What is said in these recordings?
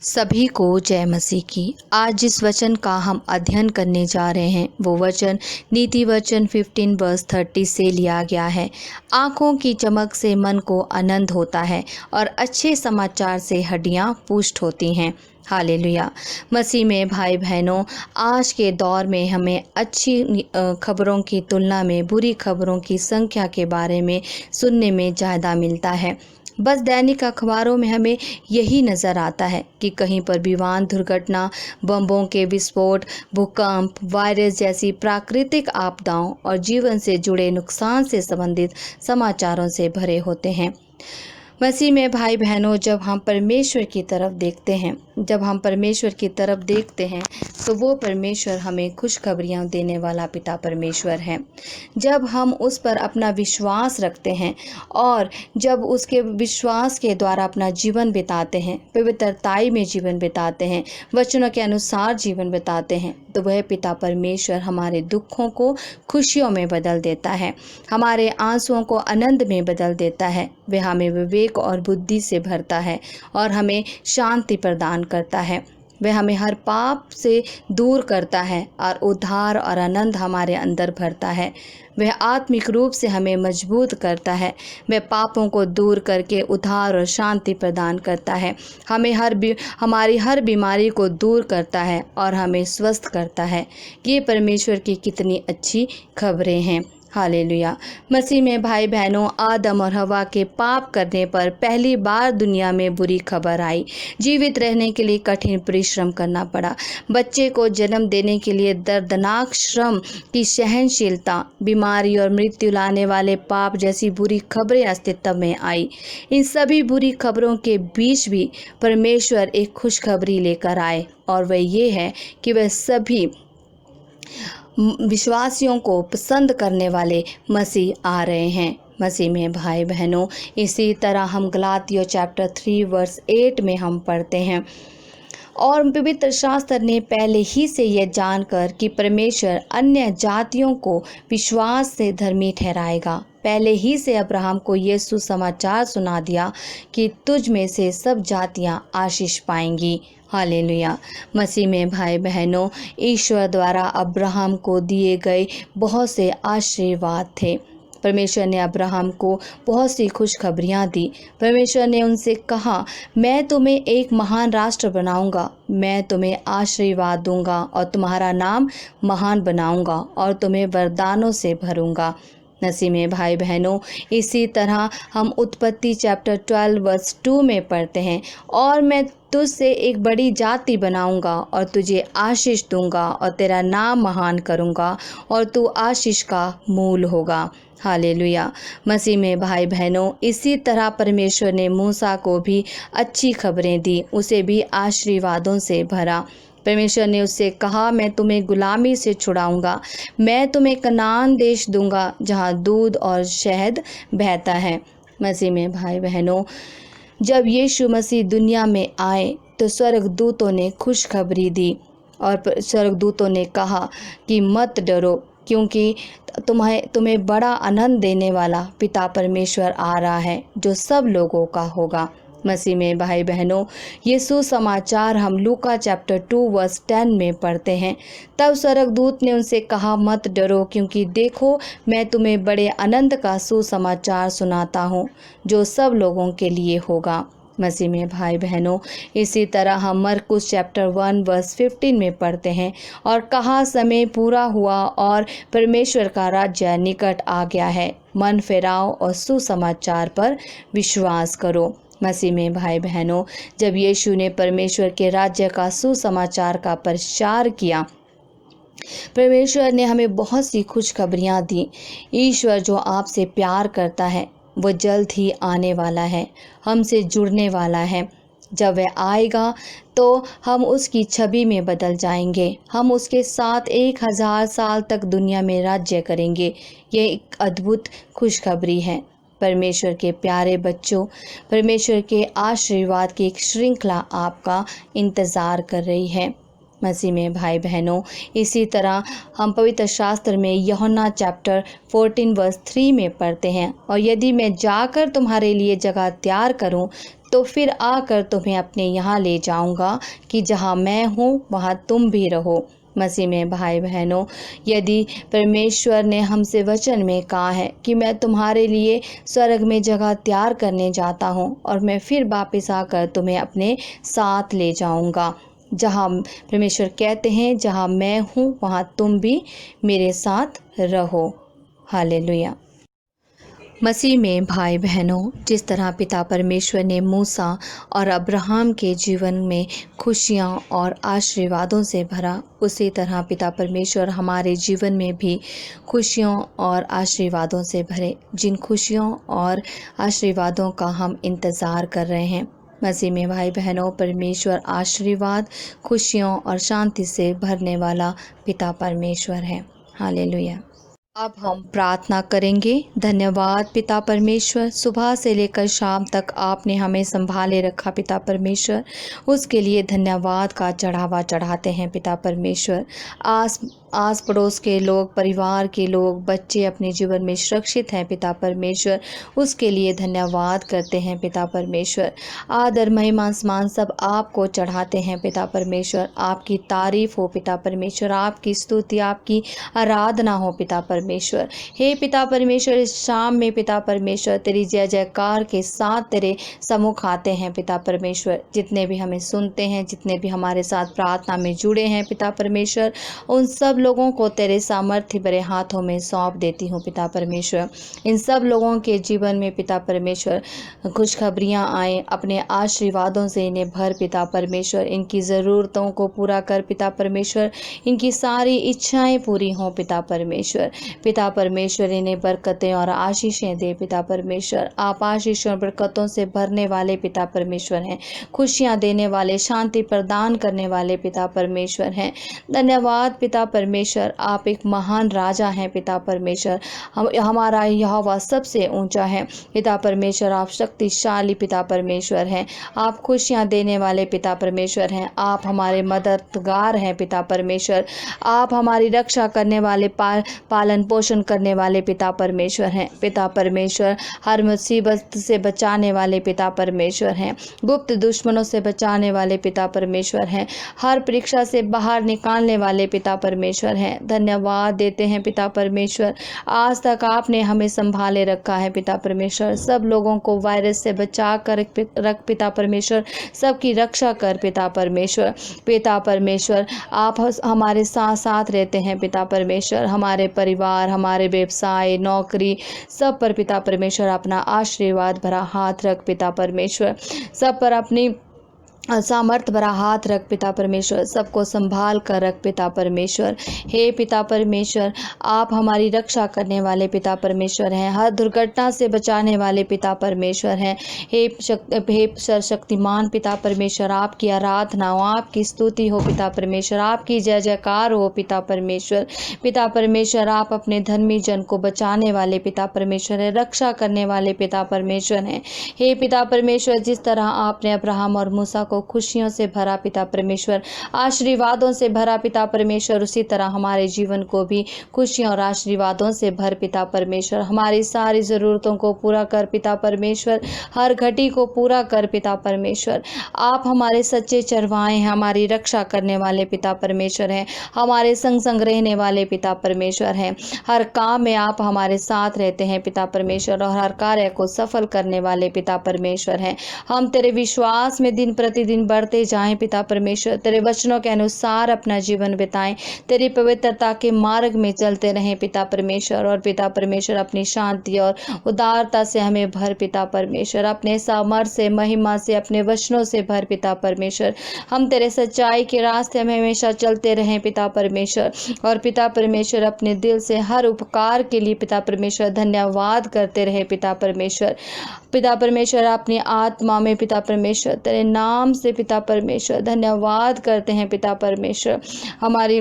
सभी को जय मसीह की। आज जिस वचन का हम अध्ययन करने जा रहे हैं वो वचन नीति वचन 15 वर्स 30 से लिया गया है। आँखों की चमक से मन को आनंद होता है और अच्छे समाचार से हड्डियाँ पुष्ट होती हैं। हालेलुया। मसीह में भाई बहनों, आज के दौर में हमें अच्छी खबरों की तुलना में बुरी खबरों की संख्या के बारे में सुनने में ज़्यादा मिलता है। बस दैनिक अखबारों में हमें यही नज़र आता है कि कहीं पर विमान दुर्घटना, बमों के विस्फोट, भूकंप, वायरस जैसी प्राकृतिक आपदाओं और जीवन से जुड़े नुकसान से संबंधित समाचारों से भरे होते हैं। मसीह में भाई बहनों, जब हम परमेश्वर की तरफ देखते हैं तो वो परमेश्वर हमें खुशखबरियाँ देने वाला पिता परमेश्वर है। जब हम उस पर अपना विश्वास रखते हैं और जब उसके विश्वास के द्वारा अपना जीवन बिताते हैं, पवित्रताई में जीवन बिताते हैं, वचनों के अनुसार जीवन बिताते हैं, तो वह पिता परमेश्वर हमारे दुखों को खुशियों में बदल देता है, हमारे आंसुओं को आनंद में बदल देता है। वह हमें विवेक और बुद्धि से भरता है और हमें शांति प्रदान करता है। वह हमें हर पाप से दूर करता है और उद्धार और आनंद हमारे अंदर भरता है। वह आत्मिक रूप से हमें मजबूत करता है। वह पापों को दूर करके उद्धार और शांति प्रदान करता है। हमारी हर बीमारी को दूर करता है और हमें स्वस्थ करता है। ये परमेश्वर की कितनी अच्छी खबरें हैं। हालेलुया। मसीह में भाई बहनों, आदम और हवा के पाप करने पर पहली बार दुनिया में बुरी खबर आई। जीवित रहने के लिए कठिन परिश्रम करना पड़ा। बच्चे को जन्म देने के लिए दर्दनाक श्रम की सहनशीलता, बीमारी और मृत्यु लाने वाले पाप जैसी बुरी खबरें अस्तित्व में आई। इन सभी बुरी खबरों के बीच भी परमेश्वर एक खुशखबरी लेकर आए और वह ये है कि वह सभी विश्वासियों को पसंद करने वाले मसीह आ रहे हैं। मसीह में भाई बहनों, इसी तरह हम गलातियों चैप्टर 3 वर्स 8 में हम पढ़ते हैं, और पवित्र शास्त्र ने पहले ही से यह जानकर कि परमेश्वर अन्य जातियों को विश्वास से धर्मी ठहराएगा, पहले ही से अब्राहम को यह सुसमाचार सुना दिया कि तुझ में से सब जातियां आशीष पाएंगी। हालेलुया। मसीह में भाई बहनों, ईश्वर द्वारा अब्राहम को दिए गए बहुत से आशीर्वाद थे। परमेश्वर ने अब्राहम को बहुत सी खुशखबरियाँ दी। परमेश्वर ने उनसे कहा, मैं तुम्हें एक महान राष्ट्र बनाऊंगा, मैं तुम्हें आशीर्वाद दूंगा और तुम्हारा नाम महान बनाऊंगा और तुम्हें वरदानों से भरूंगा। मसीह में भाई बहनों, इसी तरह हम उत्पत्ति चैप्टर 12 वर्स 2 में पढ़ते हैं, और मैं तुझसे एक बड़ी जाति बनाऊंगा और तुझे आशीष दूंगा और तेरा नाम महान करूंगा और तू आशीष का मूल होगा। हालेलुया। मसीह में भाई बहनों, इसी तरह परमेश्वर ने मूसा को भी अच्छी खबरें दी, उसे भी आशीर्वादों से भरा। परमेश्वर ने उससे कहा, मैं तुम्हें गुलामी से छुड़ाऊंगा, मैं तुम्हें कनान देश दूंगा जहाँ दूध और शहद बहता है। मसीह में भाई बहनों, जब यीशु मसीह दुनिया में आए तो स्वर्गदूतों ने खुशखबरी दी और स्वर्गदूतों ने कहा कि मत डरो, क्योंकि तुम्हें बड़ा आनंद देने वाला पिता परमेश्वर आ रहा है जो सब लोगों का होगा। मसीह में भाई बहनों, ये सुसमाचार हम लूका चैप्टर 2 वर्स 10 में पढ़ते हैं। तब स्वर्गदूत ने उनसे कहा, मत डरो, क्योंकि देखो मैं तुम्हें बड़े आनंद का सुसमाचार सुनाता हूँ जो सब लोगों के लिए होगा। मसीह में भाई बहनों, इसी तरह हम मरकुस चैप्टर 1 वर्स 15 में पढ़ते हैं, और कहा समय पूरा हुआ और परमेश्वर का राज्य निकट आ गया है, मन फेराओ और सुसमाचार पर विश्वास करो। मसीह में भाई बहनों, जब यीशु ने परमेश्वर के राज्य का सुसमाचार का प्रचार किया, परमेश्वर ने हमें बहुत सी खुशखबरियाँ दी। ईश्वर जो आपसे प्यार करता है वो जल्द ही आने वाला है, हमसे जुड़ने वाला है। जब वह आएगा तो हम उसकी छवि में बदल जाएंगे, हम उसके साथ 1000 साल तक दुनिया में राज्य करेंगे। ये एक अद्भुत खुशखबरी है। परमेश्वर के प्यारे बच्चों, परमेश्वर के आशीर्वाद की एक श्रृंखला आपका इंतज़ार कर रही है। मसीह में भाई बहनों, इसी तरह हम पवित्र शास्त्र में यूहन्ना चैप्टर 14 वर्स 3 में पढ़ते हैं, और यदि मैं जाकर तुम्हारे लिए जगह तैयार करूं तो फिर आकर तुम्हें अपने यहाँ ले जाऊँगा कि जहाँ मैं हूँ वहाँ तुम भी रहो। मसीह में भाई बहनों, यदि परमेश्वर ने हमसे वचन में कहा है कि मैं तुम्हारे लिए स्वर्ग में जगह तैयार करने जाता हूँ और मैं फिर वापस आकर तुम्हें अपने साथ ले जाऊँगा, जहाँ परमेश्वर कहते हैं जहाँ मैं हूँ वहाँ तुम भी मेरे साथ रहो। हालेलुया। मसीह में भाई बहनों, जिस तरह पिता परमेश्वर ने मूसा और अब्राहम के जीवन में खुशियाँ और आशीर्वादों से भरा, उसी तरह पिता परमेश्वर हमारे जीवन में भी खुशियों और आशीर्वादों से भरे, जिन खुशियों और आशीर्वादों का हम इंतज़ार कर रहे हैं। मसीह में भाई बहनों, परमेश्वर आशीर्वाद, खुशियों और शांति से भरने वाला पिता परमेश्वर है। हालेलुया। अब हम प्रार्थना करेंगे। धन्यवाद पिता परमेश्वर, सुबह से लेकर शाम तक आपने हमें संभाले रखा पिता परमेश्वर, उसके लिए धन्यवाद का चढ़ावा चढ़ाते हैं पिता परमेश्वर। आस पड़ोस के लोग, परिवार के लोग, बच्चे अपने जीवन में सुरक्षित हैं पिता परमेश्वर, उसके लिए धन्यवाद करते हैं पिता परमेश्वर। आदर महिमा सम्मान सब आपको चढ़ाते हैं पिता परमेश्वर। आपकी तारीफ हो पिता परमेश्वर, आपकी स्तुति, आपकी आराधना हो पिता परमेश्वर। हे पिता परमेश्वर, इस शाम में पिता परमेश्वर तेरी जय जयकार के साथ तेरे सम्मुख आते हैं पिता परमेश्वर। जितने भी हमें सुनते हैं, जितने भी हमारे साथ प्रार्थना में जुड़े हैं पिता परमेश्वर, उन सब लोगों को तेरे सामर्थ्य भरे हाथों में सौंप देती हूँ पिता परमेश्वर। इन सब लोगों के जीवन में पिता परमेश्वर खुशखबरियाँ आए, अपने आशीर्वादों से इन्हें भर पिता परमेश्वर। इनकी ज़रूरतों को पूरा कर पिता परमेश्वर, इनकी सारी इच्छाएं पूरी हों पिता परमेश्वर। पिता परमेश्वर इन्हें बरकतें और आशीषें दे पिता परमेश्वर। आप आशीषों और बरकतों से भरने वाले पिता परमेश्वर हैं, खुशियाँ देने वाले, शांति प्रदान करने वाले पिता परमेश्वर हैं। धन्यवाद पिता परमेश्वर, आप एक महान राजा हैं पिता परमेश्वर। हमारा यहोवा सबसे ऊंचा है पिता परमेश्वर। आप शक्तिशाली पिता परमेश्वर हैं, आप खुशियाँ देने वाले पिता परमेश्वर हैं, आप हमारे मददगार हैं पिता परमेश्वर। आप हमारी रक्षा करने वाले, पालन पोषण करने वाले पिता परमेश्वर हैं पिता परमेश्वर। हर मुसीबत से बचाने वाले पिता परमेश्वर हैं, गुप्त दुश्मनों से बचाने वाले पिता परमेश्वर हैं, हर परीक्षा से बाहर निकालने वाले पिता परमेश्वर हैं। धन्यवाद देते हैं पिता परमेश्वर, आज तक आपने हमें संभाले रखा है पिता परमेश्वर। सब लोगों को वायरस से बचा कर रख पिता परमेश्वर, सबकी रक्षा कर पिता परमेश्वर। पिता परमेश्वर, आप हमारे साथ साथ रहते हैं पिता परमेश्वर। हमारे परिवार, हमारे व्यवसाय, नौकरी, सब पर पिता परमेश्वर अपना आशीर्वाद भरा हाथ रख पिता परमेश्वर। सब पर अपनी सामर्थ्य भरा हाथ रख पिता परमेश्वर, सबको संभाल कर रख पिता परमेश्वर। हे पिता परमेश्वर, आप हमारी रक्षा करने वाले पिता परमेश्वर हैं, हर दुर्घटना से बचाने वाले पिता परमेश्वर हैं। हे सर्वशक्तिमान पिता परमेश्वर, आपकी आराधना हो, आपकी स्तुति हो पिता परमेश्वर, आपकी जय जयकार हो पिता परमेश्वर। पिता परमेश्वर, आप अपने धर्मी जन को बचाने वाले पिता परमेश्वर हैं, रक्षा करने वाले पिता परमेश्वर हैं। हे पिता परमेश्वर, जिस तरह आपने अब्राहम और मूसा को खुशियों से भरा पिता परमेश्वर, आशीर्वादों से भरा पिता परमेश्वर, उसी तरह हमारे जीवन को भी खुशियों और आशीर्वादों से भर पिता परमेश्वर। हमारी सारी ज़रूरतों को पूरा कर पिता परमेश्वर, हर घटी को पूरा कर पिता परमेश्वर। आप हमारे सच्चे चरवाहे हैं, हमारी रक्षा करने वाले पिता परमेश्वर हैं, हमारे संग संग रहने वाले पिता परमेश्वर हैं। हर काम में आप हमारे साथ रहते हैं पिता परमेश्वर, और हर कार्य को सफल करने वाले पिता परमेश्वर हैं। हम तेरे विश्वास में दिन प्रतिदिन बढ़ते जाएं पिता परमेश्वर, तेरे वचनों के अनुसार अपना जीवन बिताएं, तेरी पवित्रता के मार्ग में चलते रहें पिता परमेश्वर। और पिता परमेश्वर, अपनी शांति और उदारता से हमें भर पिता परमेश्वर, अपने सामर्थ्य से, महिमा से, अपने वचनों से भर पिता परमेश्वर। हम तेरे सच्चाई के रास्ते में हमेशा चलते रहें पिता परमेश्वर। और पिता परमेश्वर, अपने दिल से हर उपकार के लिए पिता परमेश्वर धन्यवाद करते रहे पिता परमेश्वर। पिता परमेश्वर, अपनी आत्मा में पिता परमेश्वर तेरे नाम से पिता परमेश्वर धन्यवाद करते हैं पिता परमेश्वर। हमारी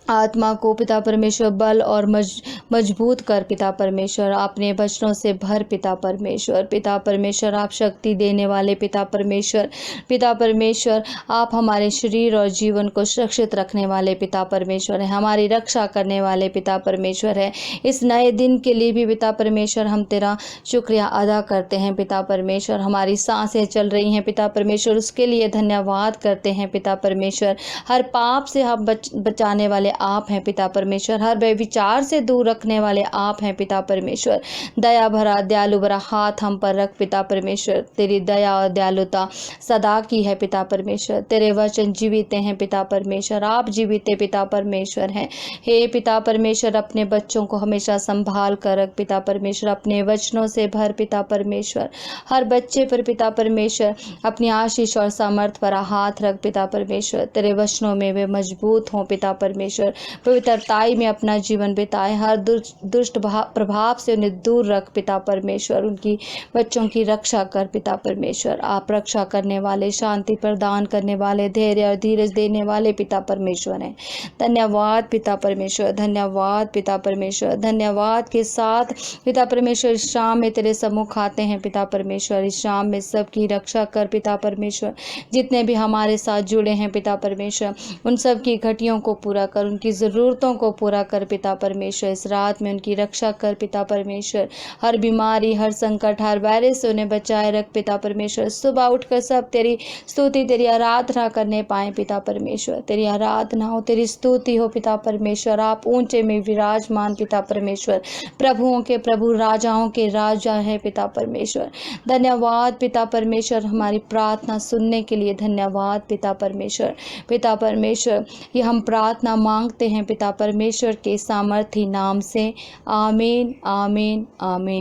आत्मा को पिता परमेश्वर बल और मजबूत कर पिता परमेश्वर, अपने वचनों से भर पिता परमेश्वर आप शक्ति देने वाले पिता परमेश्वर आप हमारे शरीर और जीवन को सुरक्षित रखने वाले पिता परमेश्वर है, हमारी रक्षा करने वाले पिता परमेश्वर है। इस नए दिन के लिए भी पिता परमेश्वर हम तेरा शुक्रिया अदा करते हैं पिता परमेश्वर। हमारी सांसें चल रही हैं पिता परमेश्वर, उसके लिए धन्यवाद करते हैं पिता परमेश्वर। हर पाप से हम बचाने वाले आप हैं पिता परमेश्वर, हर व्यभिचार से दूर रखने वाले आप हैं पिता परमेश्वर। दया भरा दयालु भरा हाथ हम पर रख पिता परमेश्वर, तेरी दया और दयालुता सदा की है पिता परमेश्वर। तेरे वचन जीवित हैं पिता परमेश्वर, आप जीवित पिता परमेश्वर हैं। हे पिता परमेश्वर, अपने बच्चों को हमेशा संभाल कर रख पिता परमेश्वर, अपने वचनों से भर पिता परमेश्वर। हर बच्चे पर पिता परमेश्वर अपनी आशीष और सामर्थ पर हाथ रख पिता परमेश्वर, तेरे वचनों में वे मजबूत हों पिता परमेश्वर, पवित्रताई में अपना जीवन बिताए, हर दुष्ट प्रभाव से उन्हें दूर रख पिता परमेश्वर। उनकी बच्चों की रक्षा कर पिता परमेश्वर, आप रक्षा करने वाले, शांति प्रदान करने वाले, धैर्य और धीरज देने वाले पिता परमेश्वर हैं। धन्यवाद पिता परमेश्वर, धन्यवाद पिता परमेश्वर। धन्यवाद के साथ पिता परमेश्वर इस शाम में तेरे सम्मुख आते हैं पिता परमेश्वर। इस शाम में सबकी रक्षा कर पिता परमेश्वर, जितने भी हमारे साथ जुड़े हैं पिता परमेश्वर, उन सब की घटियों को पूरा कर, उनकी ज़रूरतों को पूरा कर पिता परमेश्वर। इस रात में उनकी रक्षा कर पिता परमेश्वर, हर बीमारी, हर संकट, हर वायरस से उन्हें बचाए रख पिता परमेश्वर। सुबह उठकर सब तेरी स्तुति, तेरी आराधना करने पाए पिता परमेश्वर, तेरी आराधना हो, तेरी स्तुति हो पिता परमेश्वर। आप ऊंचे में विराजमान पिता परमेश्वर, प्रभुओं के प्रभु, राजाओं के राजा है पिता परमेश्वर। धन्यवाद पिता परमेश्वर, हमारी प्रार्थना सुनने के लिए धन्यवाद पिता परमेश्वर। पिता परमेश्वर, ये हम प्रार्थना मांगते हैं पिता परमेश्वर के सामर्थी नाम से, आमीन आमीन आमीन।